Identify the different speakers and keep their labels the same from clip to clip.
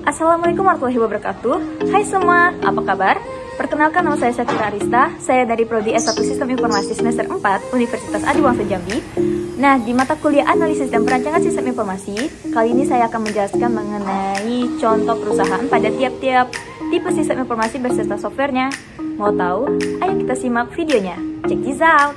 Speaker 1: Assalamualaikum warahmatullahi wabarakatuh. Hai semua, apa kabar? Perkenalkan, nama saya Syakira Arista. Saya dari Prodi S1 Sistem Informasi semester 4 Universitas Adiwangsa Jambi. Nah, di mata kuliah Analisis dan Perancangan Sistem Informasi, kali ini saya akan menjelaskan mengenai contoh perusahaan pada tiap-tiap tipe sistem informasi beserta softwarenya. Mau tahu? Ayo kita simak videonya. Check this out!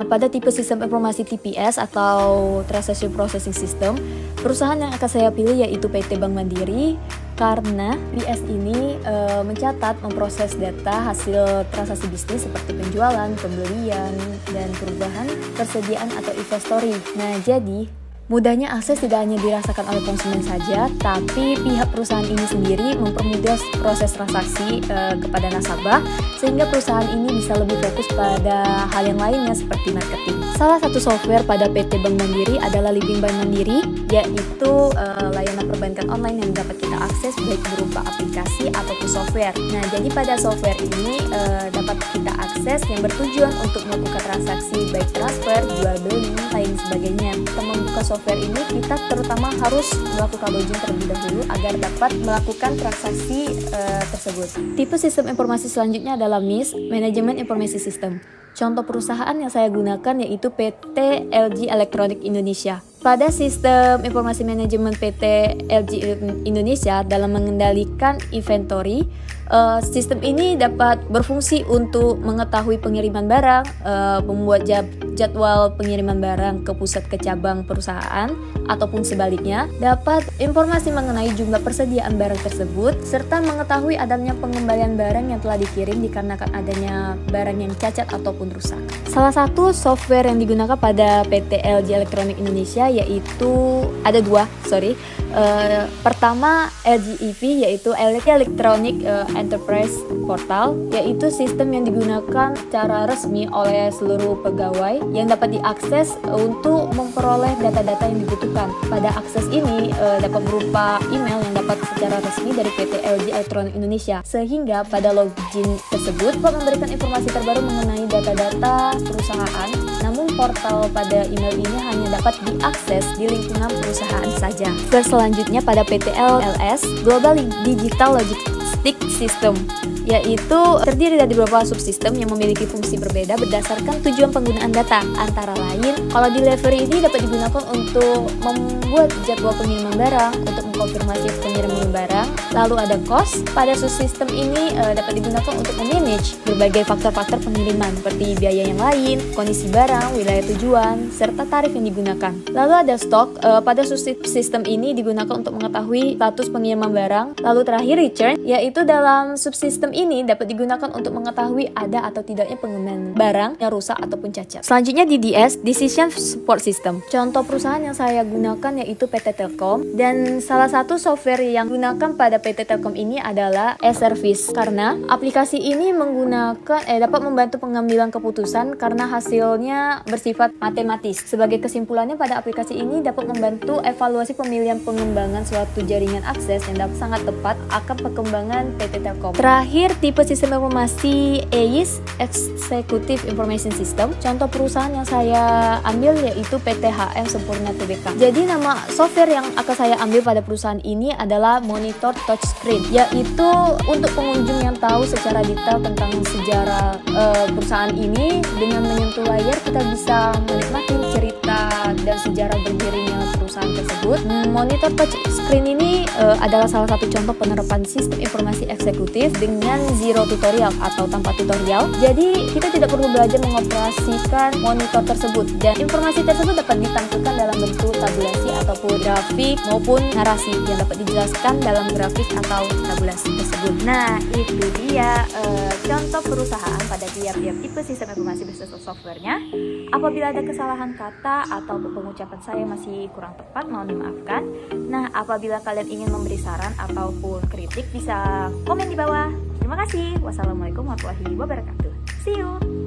Speaker 1: Pada tipe sistem informasi TPS atau Transaction Processing System, perusahaan yang akan saya pilih yaitu PT Bank Mandiri, karena TPS ini mencatat, memproses data hasil transaksi bisnis seperti penjualan, pembelian, dan perubahan persediaan atau inventory. Nah, jadi mudahnya akses tidak hanya dirasakan oleh konsumen saja, tapi pihak perusahaan ini sendiri mempermudah proses transaksi kepada nasabah, sehingga perusahaan ini bisa lebih fokus pada hal yang lainnya seperti marketing. Salah satu software pada PT Bank Mandiri adalah Living Bank Mandiri, yaitu layanan perbankan online yang dapat kita akses baik berupa aplikasi ataupun software. Nah, jadi pada software ini dapat kita akses yang bertujuan untuk melakukan transaksi baik transfer, jual beli, lain sebagainya. Kita membuka software ini, kita terutama harus melakukan login terlebih dahulu agar dapat melakukan transaksi tersebut. Tipe sistem informasi selanjutnya adalah MIS, Management Information System. Contoh perusahaan yang saya gunakan yaitu PT LG Electronics Indonesia. Pada sistem informasi manajemen PT LG Indonesia dalam mengendalikan inventory, sistem ini dapat berfungsi untuk mengetahui pengiriman barang, membuat jadwal pengiriman barang ke pusat ke cabang perusahaan, ataupun sebaliknya, dapat informasi mengenai jumlah persediaan barang tersebut, serta mengetahui adanya pengembalian barang yang telah dikirim dikarenakan adanya barang yang cacat ataupun rusak. Salah satu software yang digunakan pada PT LG Electronics Indonesia yaitu ada dua. Pertama LG EV yaitu LG Electronic Enterprise Portal, yaitu sistem yang digunakan secara resmi oleh seluruh pegawai yang dapat diakses untuk memperoleh data-data yang dibutuhkan. Pada akses ini dapat berupa email yang dapat secara resmi dari PT LG Electronics Indonesia, sehingga pada login tersebut dapat memberikan informasi terbaru mengenai data-data perusahaan. Namun portal pada email ini hanya dapat diakses di lingkungan perusahaan saja. Selanjutnya pada PT LLS, Global Digital Logistics System, yaitu terdiri dari beberapa subsistem yang memiliki fungsi berbeda berdasarkan tujuan penggunaan data. Antara lain, kalau delivery ini dapat digunakan untuk membuat jadwal pengiriman barang, untuk mengkonfirmasi pengiriman barang. Lalu ada cost, pada subsistem ini dapat digunakan untuk memanage berbagai faktor-faktor pengiriman seperti biaya yang lain, kondisi barang, wilayah tujuan, serta tarif yang digunakan. Lalu ada stok, pada subsistem ini digunakan untuk mengetahui status pengiriman barang. Lalu terakhir return, yaitu dalam subsistem ini dapat digunakan untuk mengetahui ada atau tidaknya pengiriman barang yang rusak ataupun cacat. Selanjutnya DDS, Decision Support System. Contoh perusahaan yang saya gunakan yaitu PT Telkom, dan salah satu software yang digunakan pada PT Telkom ini adalah e-service, karena aplikasi ini dapat membantu pengambilan keputusan karena hasilnya bersifat matematis. Sebagai kesimpulannya, pada aplikasi ini dapat membantu evaluasi pemilihan pengembangan suatu jaringan akses yang dapat sangat tepat akan perkembangan PT Telkom. Terakhir, tipe sistem informasi EIS, Executive Information System. Contoh perusahaan yang saya ambil yaitu PT HM Sempurna Tbk. Jadi nama software yang akan saya ambil pada perusahaan ini adalah Monitor Touchscreen, yaitu untuk pengunjung yang tahu secara detail tentang sejarah perusahaan ini. Dengan menyentuh layar kita bisa menikmati cerita dan sejarah berdirinya perusahaan tersebut. Monitor Touchscreen ini adalah salah satu contoh penerapan sistem informasi eksekutif dengan zero tutorial atau tanpa tutorial. Jadi kita tidak perlu belajar mengoperasikan monitor tersebut, dan informasi tersebut dapat ditampilkan dalam bentuk tabulasi ataupun grafik maupun narasi yang dapat dijelaskan dalam grafik atau tabulasi tersebut. Nah, itu dia contoh perusahaan pada tiap-tiap tipe sistem informasi beserta softwarenya. Apabila ada kesalahan kata atau pengucapan saya masih kurang tepat, mohon dimaafkan. Nah, apabila kalian ingin memberi saran ataupun kritik, bisa komen di bawah. Terima kasih. Wassalamualaikum warahmatullahi wabarakatuh. See you.